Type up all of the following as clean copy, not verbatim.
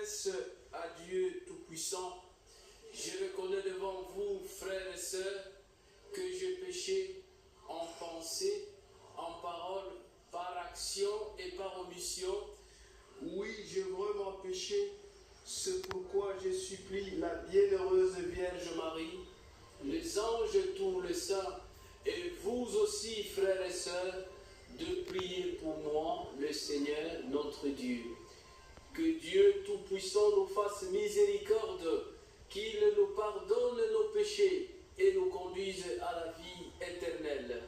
confesse à Dieu Tout-Puissant, je reconnais devant vous, frères et sœurs, que j'ai péché en pensée, en parole, par action et par omission. Oui, j'ai vraiment péché. C'est pourquoi je supplie la bienheureuse Vierge Marie, les anges tous les saints, et vous aussi, frères et sœurs, de prier pour moi, le Seigneur, notre Dieu. Que Dieu Tout-Puissant nous fasse miséricorde, qu'il nous pardonne nos péchés et nous conduise à la vie éternelle.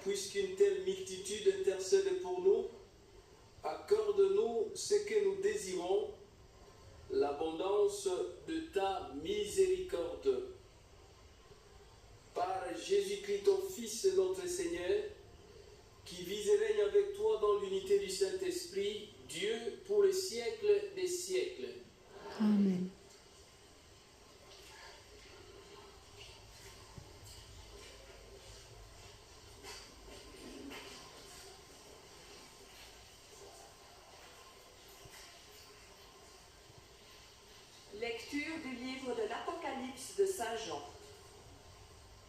puisqu'une telle multitude intercède pour nous, accorde-nous ce que nous désirons, l'abondance de ta miséricorde. Par Jésus-Christ, ton Fils, notre Seigneur, qui vit et règne avec toi dans l'unité du Saint-Esprit, Dieu pour les siècles des siècles. Amen. Lecture du livre de l'Apocalypse de Saint Jean.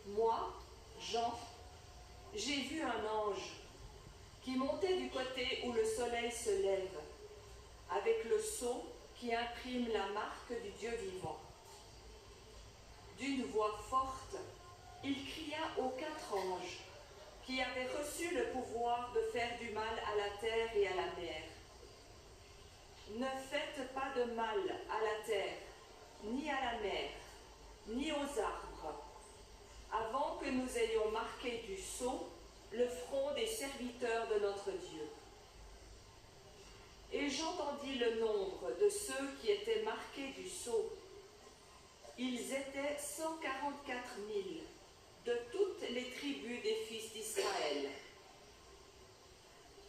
Moi, Jean, j'ai vu un ange qui montait du côté où le soleil se lève, avec le sceau qui imprime la marque du Dieu vivant. D'une voix forte, il cria aux 4 anges qui avaient reçu le pouvoir de faire du mal à la terre et à la mer. Ne faites pas de mal à la terre, ni à la mer, ni aux arbres, avant que nous ayons marqué du sceau le front des serviteurs de notre Dieu. Et j'entendis le nombre de ceux qui étaient marqués du sceau. Ils étaient 144 000 de toutes les tribus des fils d'Israël.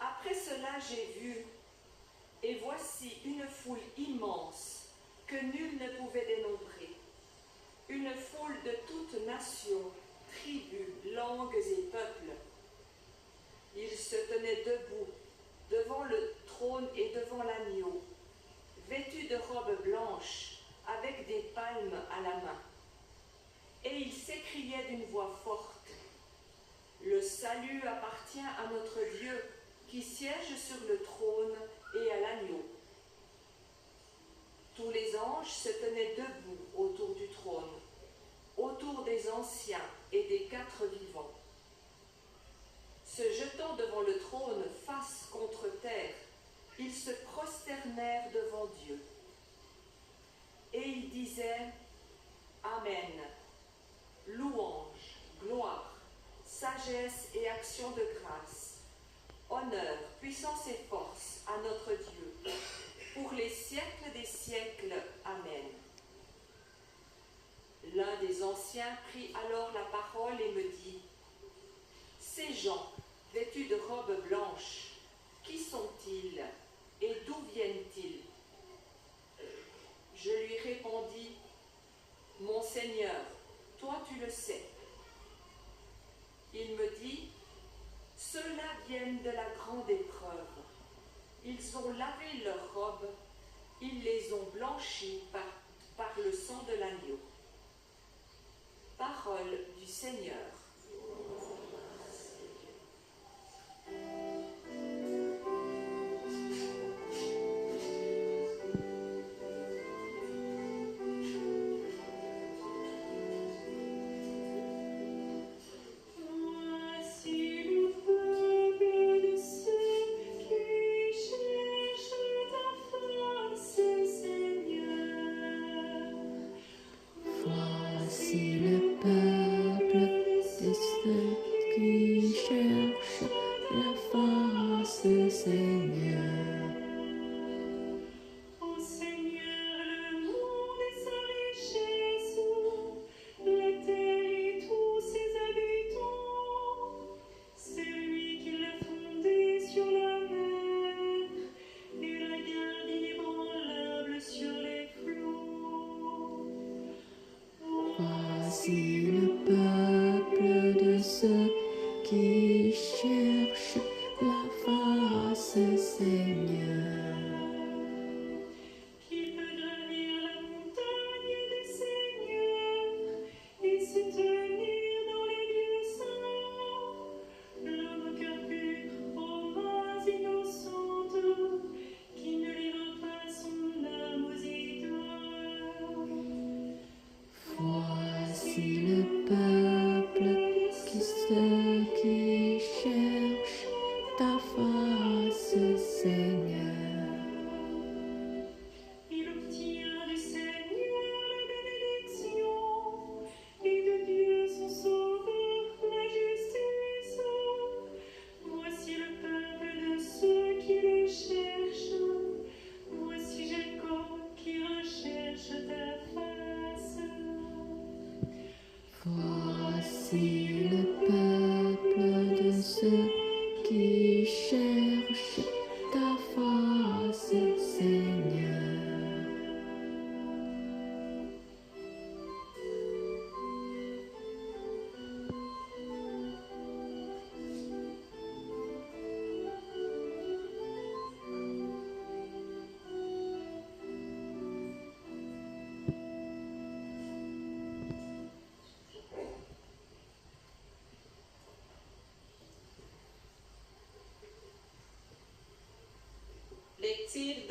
Après cela, j'ai vu, et voici une foule immense que nul ne pouvait dénombrer, une foule de toutes nations, tribus, langues et peuples. Ils se tenaient debout devant le trône et devant l'agneau, vêtus de robes blanches, avec des palmes à la main. Et ils s'écriaient d'une voix forte: le salut appartient à notre Dieu qui siège sur le trône et à l'agneau. Tous les anges se tenaient debout autour du trône, autour des anciens et des 4 vivants. Se jetant devant le trône face contre terre, ils se prosternèrent devant Dieu. Et ils disaient: Amen, louange, gloire, sagesse et action de grâce, honneur, puissance et force à notre Dieu, pour les siècles des siècles. Amen. L'un des anciens prit alors la parole et me dit: ces gens, vêtus de robes blanches, qui sont-ils et d'où viennent-ils? Je lui répondis: mon Seigneur, toi tu le sais. Il me dit: ceux-là viennent de la grande épreuve. Ils ont lavé leurs robes, ils les ont blanchies par le sang de l'agneau. Parole du Seigneur.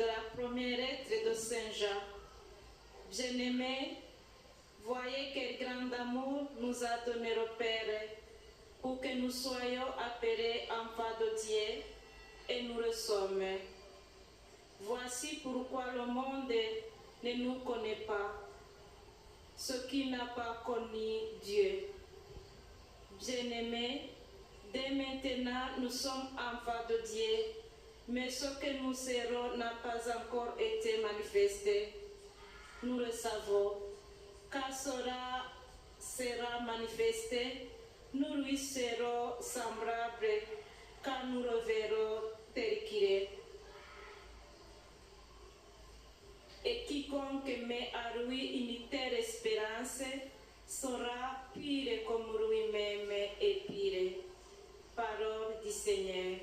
de la première lettre de Saint Jean. Bien-aimés, voyez quel grand amour nous a donné le Père pour que nous soyons appelés enfants de Dieu, et nous le sommes. Voici pourquoi le monde ne nous connaît pas, ce qui n'a pas connu Dieu. Bien-aimés, dès maintenant nous sommes enfants de Dieu, mais ce que nous serons n'a pas encore été manifesté. Nous le savons, quand cela sera manifesté, nous lui serons semblables, quand nous le verrons tel qu'il est. Et quiconque met à lui une telle espérance sera pire comme lui-même est pire. Parole du Seigneur.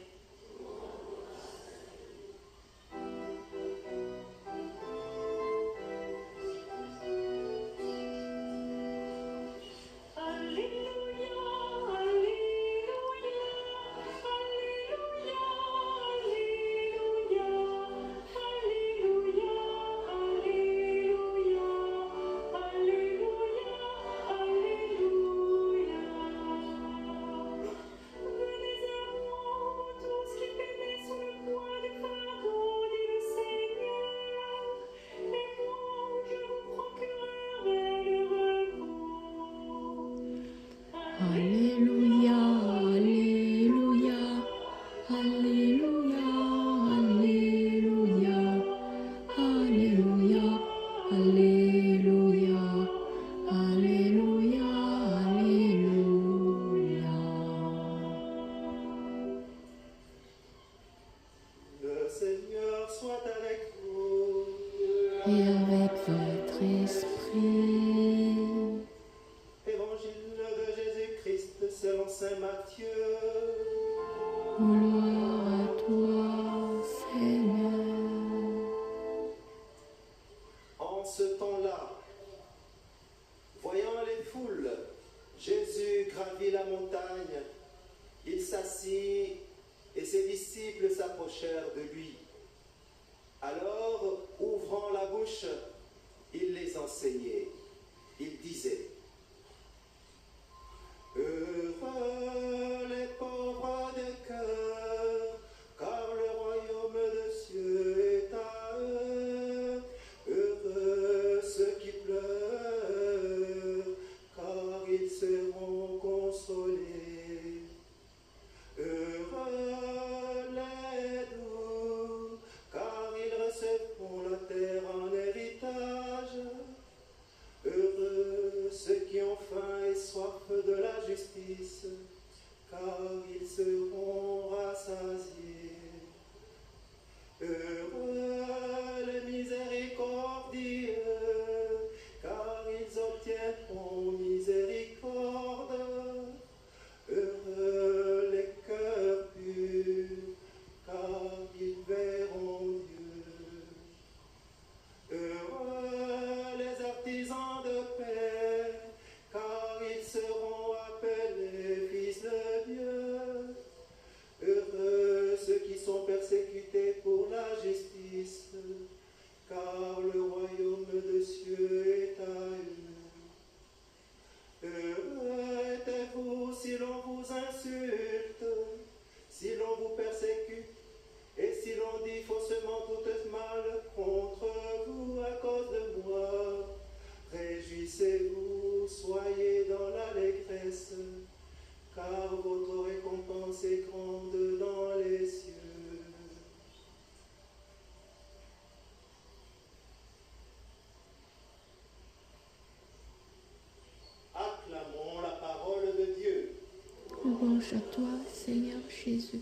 Louange à toi, Seigneur Jésus.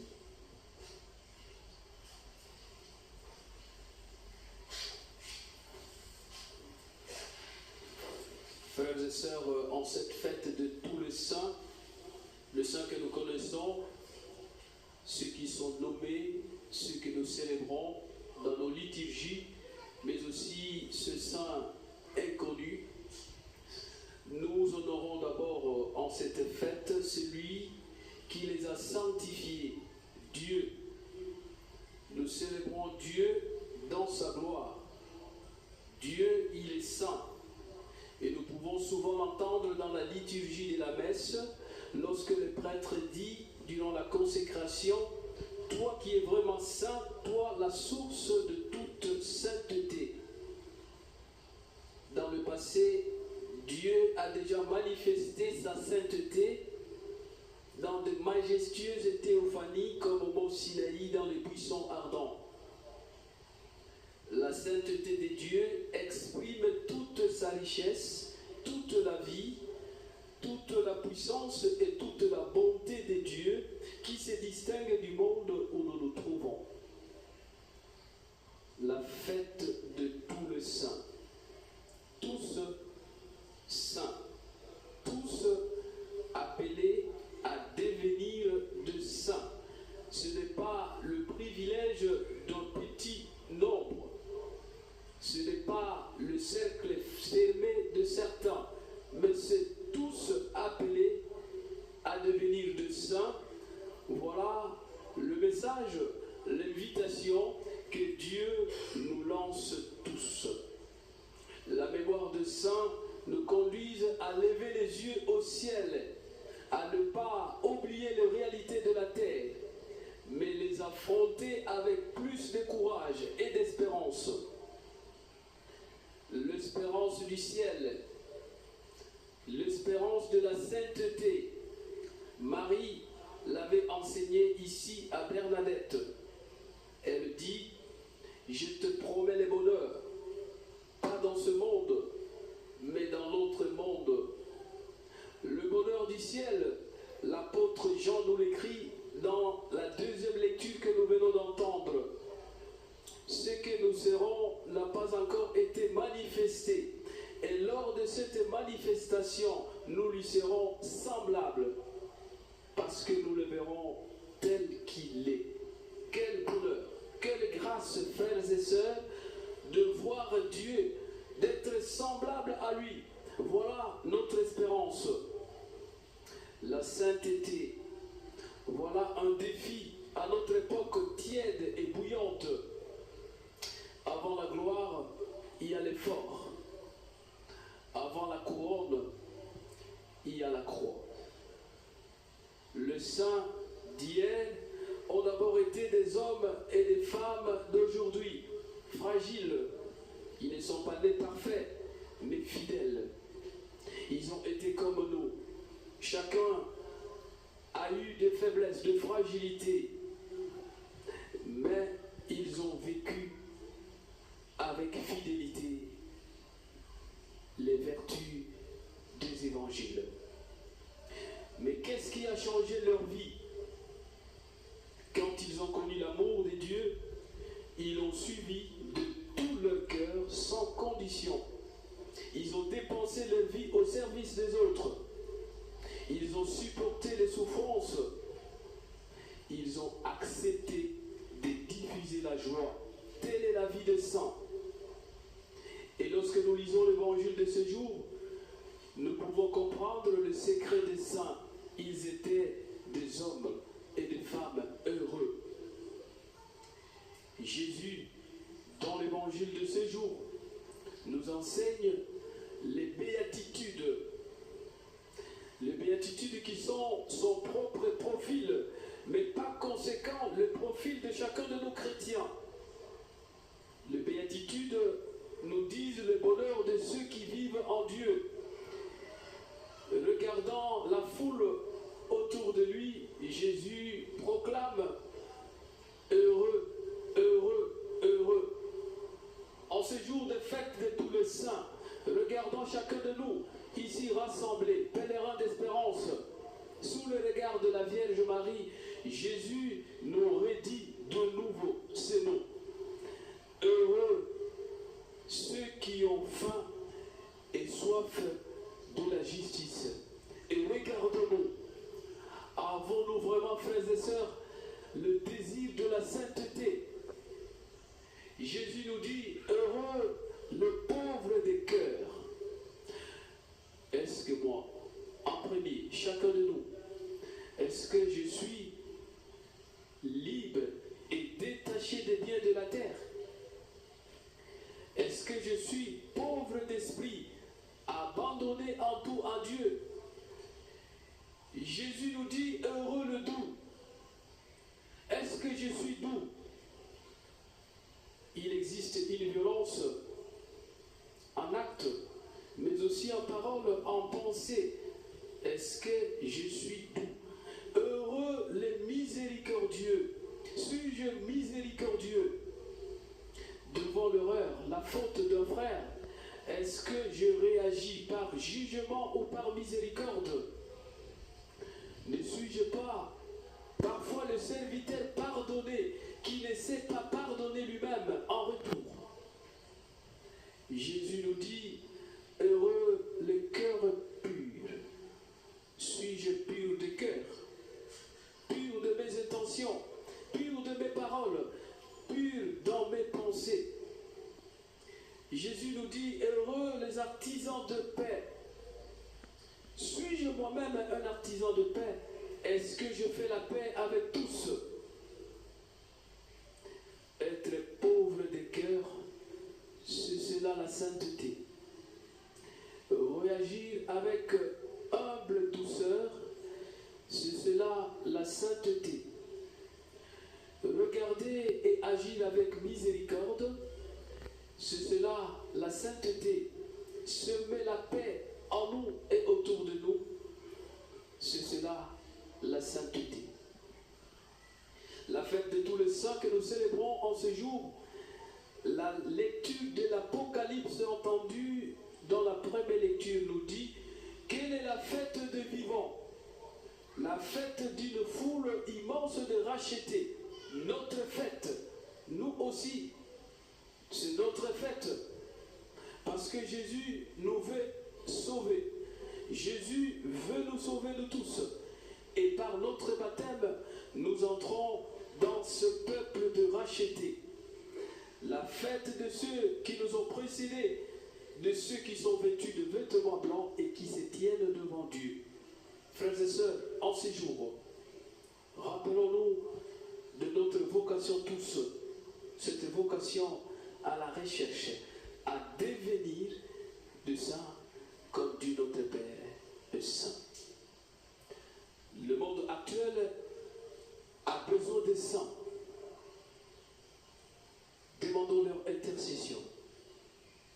Frères et sœurs, en cette fête de tous les saints, le saint que nous connaissons, ceux qui sont nommés, ceux que nous célébrons dans nos liturgies, mais aussi ce saint inconnu, nous honorons d'abord en cette fête celui qui les a sanctifiés, Dieu. Nous célébrons Dieu dans liturgie de la messe, lorsque le prêtre dit, durant la consécration, « Toi qui es vraiment saint, toi la source de toute sainteté ». Dans le passé, Dieu a déjà manifesté sa sainteté dans de majestueuses théophanies comme au mont Sinaï dans les buissons ardents. La sainteté de Dieu exprime toute sa richesse, toute la vie, toute la puissance et toute la bonté de Dieu qui se distingue du monde où nous nous trouvons. La fête de tous les saints. Tous saints, tous appelés à devenir de saints. Ce n'est pas le privilège d'un petit nombre. Ce n'est pas le cercle fermé de certains, mais c'est tous appelés à devenir de saints. Voilà le message, l'invitation que Dieu nous lance tous. La mémoire de saints nous conduise à lever les yeux au ciel, à ne pas oublier les réalités de la terre, mais les affronter avec plus de courage et d'espérance. L'espérance du ciel, l'espérance de la sainteté. Marie l'avait enseigné ici à Bernadette. Elle dit, « Je te promets le bonheur, pas dans ce monde, mais dans l'autre monde. » Le bonheur du ciel, l'apôtre Jean nous l'écrit dans la deuxième lecture que nous venons d'entendre. Ce que nous serons n'a pas encore été manifesté. Et lors de cette manifestation, nous lui serons semblables, parce que nous le verrons tel qu'il est. Quel bonheur, quelle grâce, frères et sœurs, de voir Dieu, d'être semblable à lui. Voilà notre espérance. La sainteté, voilà un défi à notre époque tiède et bouillante. Avant la gloire, il y a l'effort. Avant la couronne, il y a la croix. Les saints d'hier ont d'abord été des hommes et des femmes d'aujourd'hui, fragiles. Ils ne sont pas nés parfaits, mais fidèles. Ils ont été comme nous. Chacun a eu des faiblesses, de fragilité, mais ils ont vécu avec fidélité les vertus des évangiles. Mais qu'est-ce qui a changé leur vie? Quand ils ont connu l'amour de Dieu, ils l'ont suivi de tout leur cœur, sans condition. Ils ont dépensé leur vie au service des autres. Ils ont supporté les souffrances. Ils ont accepté de diffuser la joie. Telle est la vie des saints. Et lorsque nous lisons l'évangile de ce jour, nous pouvons comprendre le secret des saints. Ils étaient des hommes et des femmes heureux. Jésus, dans l'évangile de ce jour, nous enseigne les béatitudes. Les béatitudes qui sont son propre profil, mais pas conséquent le profil de chacun de nos chrétiens. Les béatitudes nous disent le bonheur de ceux qui vivent en Dieu. Regardant la foule autour de lui, Jésus proclame « Heureux, heureux, heureux ». En ce jour de fête de tous les saints, regardons chacun de nous, ici rassemblés, pèlerins d'espérance, sous le regard de la Vierge Marie, Jésus nous redit de nouveau ces mots. Heureux ceux qui ont faim et soif de la justice. Et regardons-nous, avons-nous vraiment, frères et sœurs, le désir de la sainteté? Jésus nous dit, heureux le pauvre des cœurs. Est-ce que moi, en premier, chacun de nous, est-ce que je suis libre et détaché des biens de la terre? Est-ce que je suis pauvre d'esprit, abandonné en tout à Dieu, n'exige pas parfois le serviteur pardonner, qui ne sait pas pardonner lui-même en retour. Jésus nous dit, heureux le cœur pur. Suis-je pur de cœur, pur de mes intentions, pur de mes paroles, pur dans mes pensées? Jésus nous dit, heureux les artisans de paix. Suis-je moi-même un artisan de paix? Est-ce que je fais la paix avec tous? Être pauvre de cœur, c'est cela la sainteté. Réagir avec humble douceur, c'est cela la sainteté. Regarder et agir avec miséricorde, c'est cela la sainteté. Semer la paix en nous et autour de nous, c'est cela la sainteté. La fête de tous les saints que nous célébrons en ce jour, la lecture de l'Apocalypse entendue dans la première lecture nous dit quelle est la fête des vivants, la fête d'une foule immense de rachetés. Notre fête, nous aussi, c'est notre fête, parce que Jésus nous veut sauver. Jésus veut nous sauver nous tous. Et par notre baptême, nous entrons dans ce peuple de rachetés. La fête de ceux qui nous ont précédés, de ceux qui sont vêtus de vêtements blancs et qui se tiennent devant Dieu. Frères et sœurs, en ces jours, rappelons-nous de notre vocation tous, cette vocation à la recherche, à devenir de saints comme Dieu notre Père est saint. Le monde actuel a besoin des saints. Demandons leur intercession.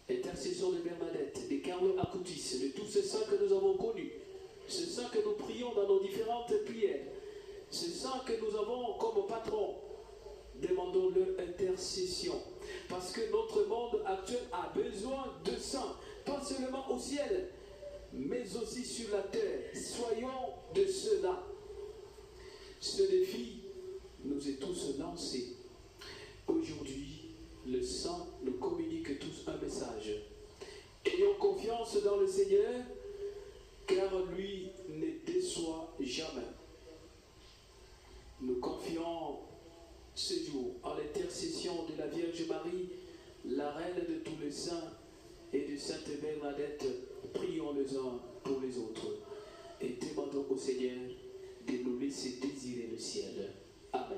Intercession de Bernadette, de Carlo Acutis, de tous ces saints que nous avons connus, ces saints que nous prions dans nos différentes prières, ces saints que nous avons comme patrons. Demandons leur intercession. Parce que notre monde actuel a besoin de saints, pas seulement au ciel, mais aussi sur la terre. Soyons de ceux-là. Ce défi nous est tous lancé. Aujourd'hui, le Saint nous communique tous un message. Ayons confiance dans le Seigneur, car lui ne déçoit jamais. Nous confions ce jour en l'intercession de la Vierge Marie, la reine de tous les saints, et de Sainte Bernadette. Prions les uns pour les autres et demandons au Seigneur de nous laisser désirer le ciel. Amen.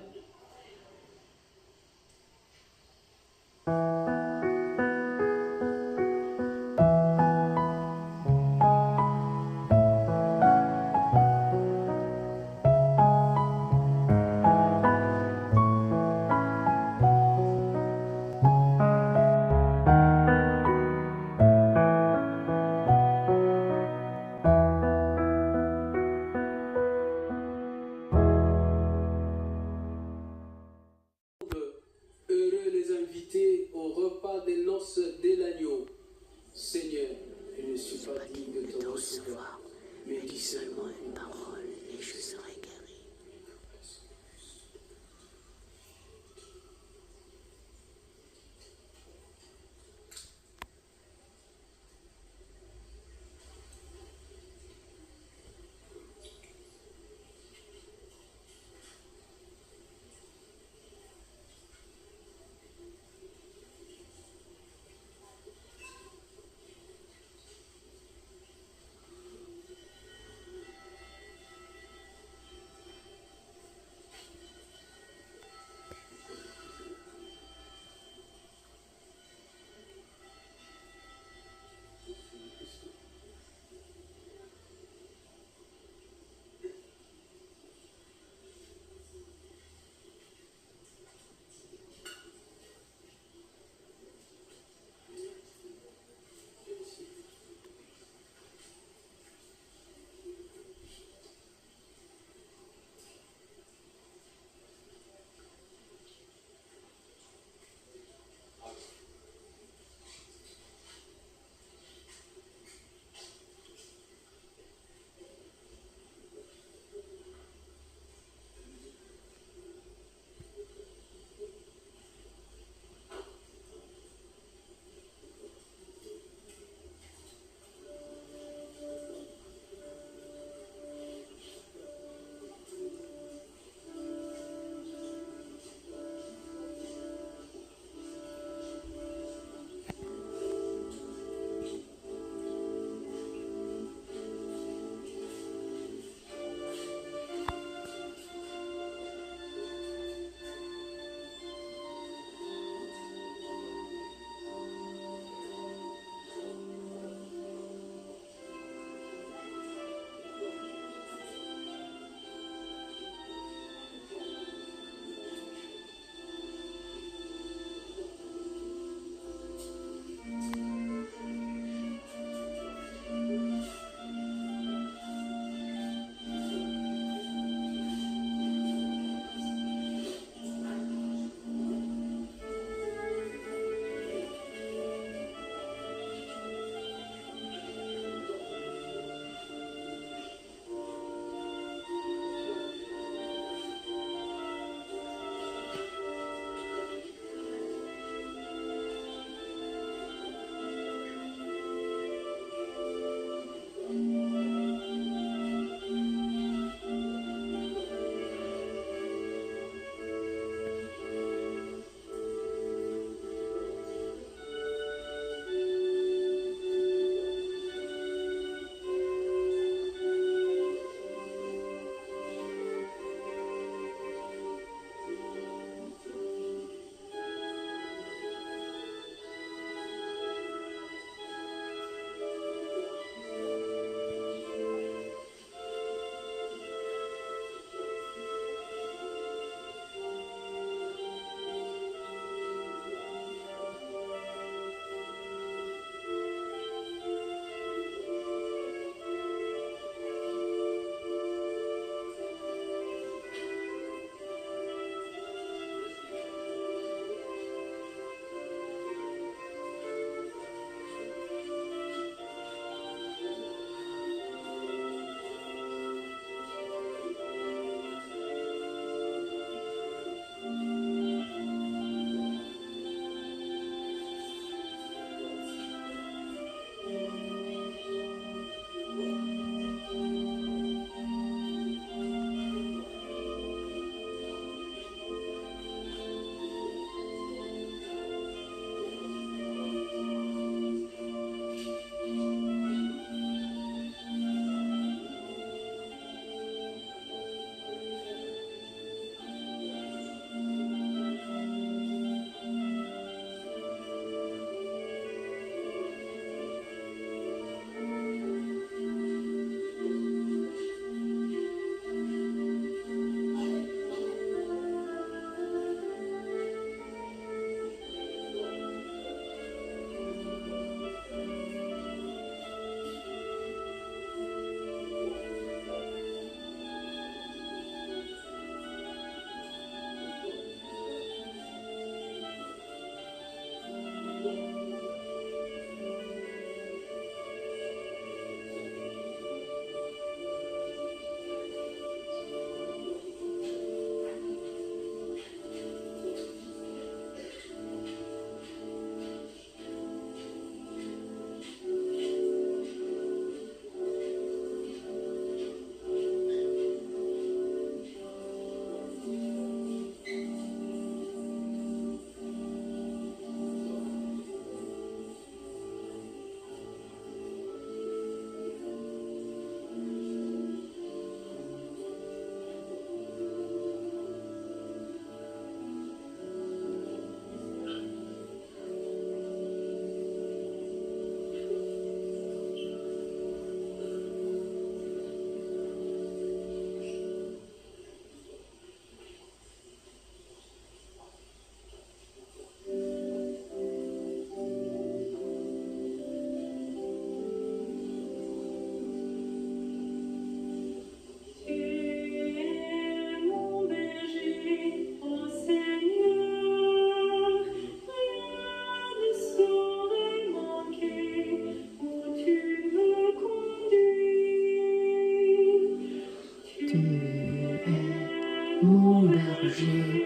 mon berger,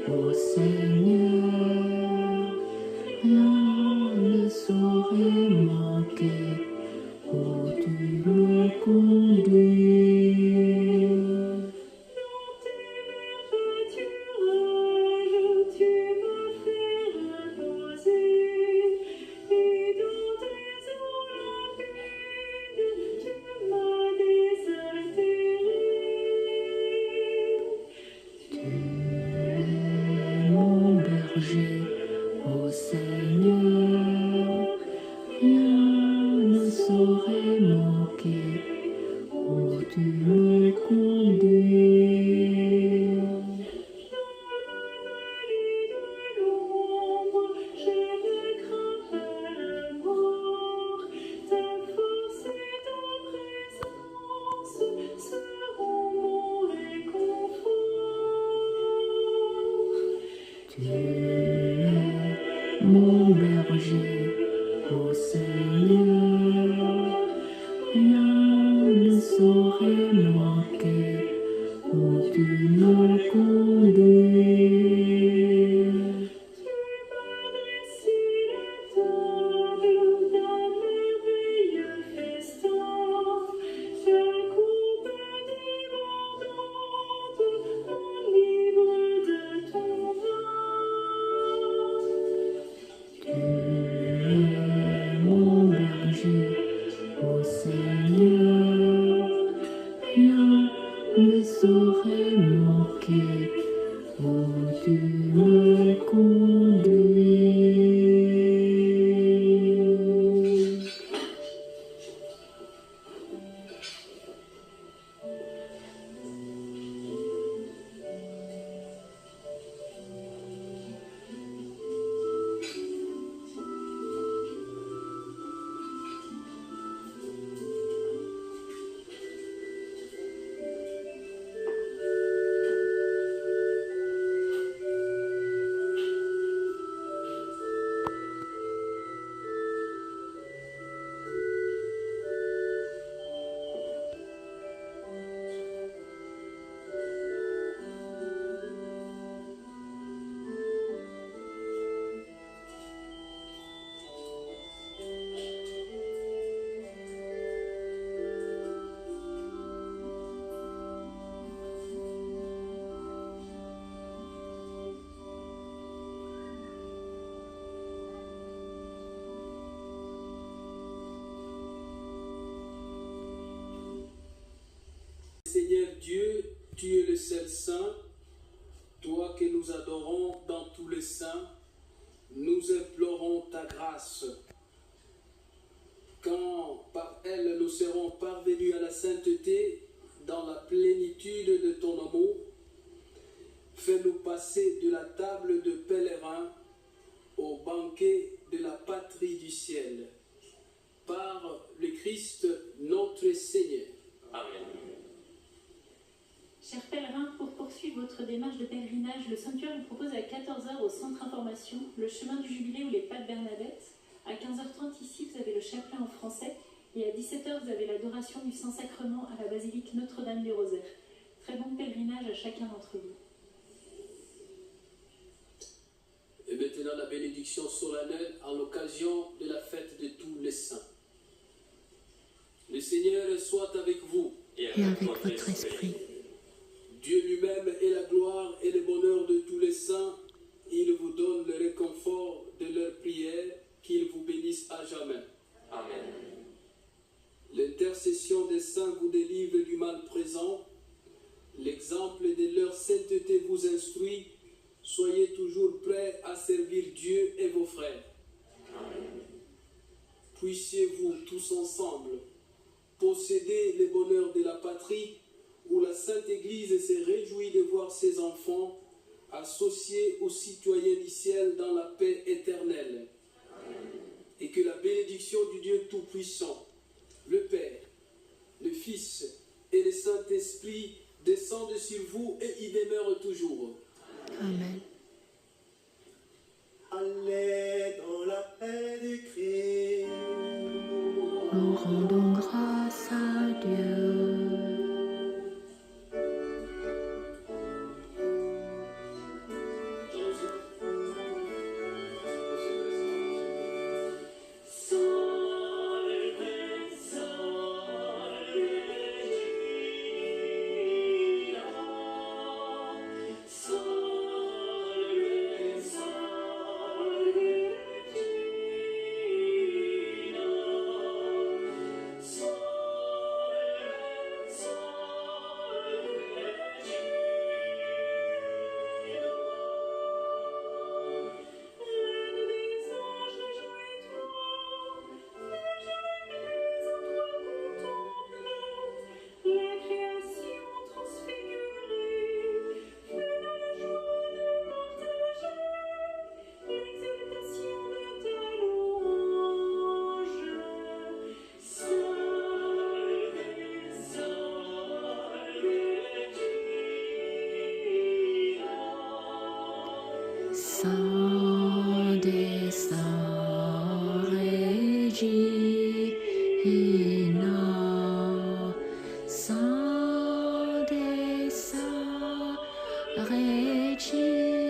ô Seigneur, rien ne saurait manquer, où tu me conduis. Ô Seigneur, rien ne saurait manquer, où tu me conduis. Je ne crains pas la mort, ta force et ta présence seront mon réconfort. Tu mon berger, ô Seigneur, rien ne saurait manquer, où tu me conduis. Tu m'as dressé la table d'un merveilleux festin, ta coupe débordante enivre de ton vin. Tu es mon berger, ô Seigneur, rien ne saurait manquer, où tu me conduis. Seigneur Dieu, tu es le seul saint, toi que nous adorons dans tous les saints, nous implorons ta grâce. Quand par elle nous serons parvenus à la sainteté, dans la plénitude de ton amour, fais-nous passer de la table de pèlerins au banquet de la patrie du ciel. Par le Christ notre Seigneur. Amen. Chers pèlerins, pour poursuivre votre démarche de pèlerinage, le sanctuaire vous propose à 14 h au centre information le chemin du jubilé ou les pas de Bernadette. À 15h30 ici, vous avez le chapelet en français. Et à 17 h, vous avez l'adoration du Saint-Sacrement à la basilique Notre-Dame du Rosaire. Très bon pèlerinage à chacun d'entre vous. Et maintenant la bénédiction solennelle en l'occasion de la fête de tous les saints. Le Seigneur soit avec vous. Et avec votre esprit. Dieu lui-même est la gloire et le bonheur de tous les saints. Il vous donne le réconfort de leurs prières, qu'il vous bénisse à jamais. Amen. L'intercession des saints vous délivre du mal présent. L'exemple de leur sainteté vous instruit. Soyez toujours prêts à servir Dieu et vos frères. Amen. Puissiez-vous tous ensemble posséder les bonheurs de la patrie, où la Sainte Église se réjouit de voir ses enfants associés aux citoyens du ciel dans la paix éternelle. Amen. Et que la bénédiction du Dieu Tout-Puissant, le Père, le Fils et le Saint-Esprit descendent sur vous et y demeurent toujours. Amen. Allez dans la paix du Christ. Nous rendons grâce à Dieu. Saint des Saints, Regina, Saint des Saints, Regina.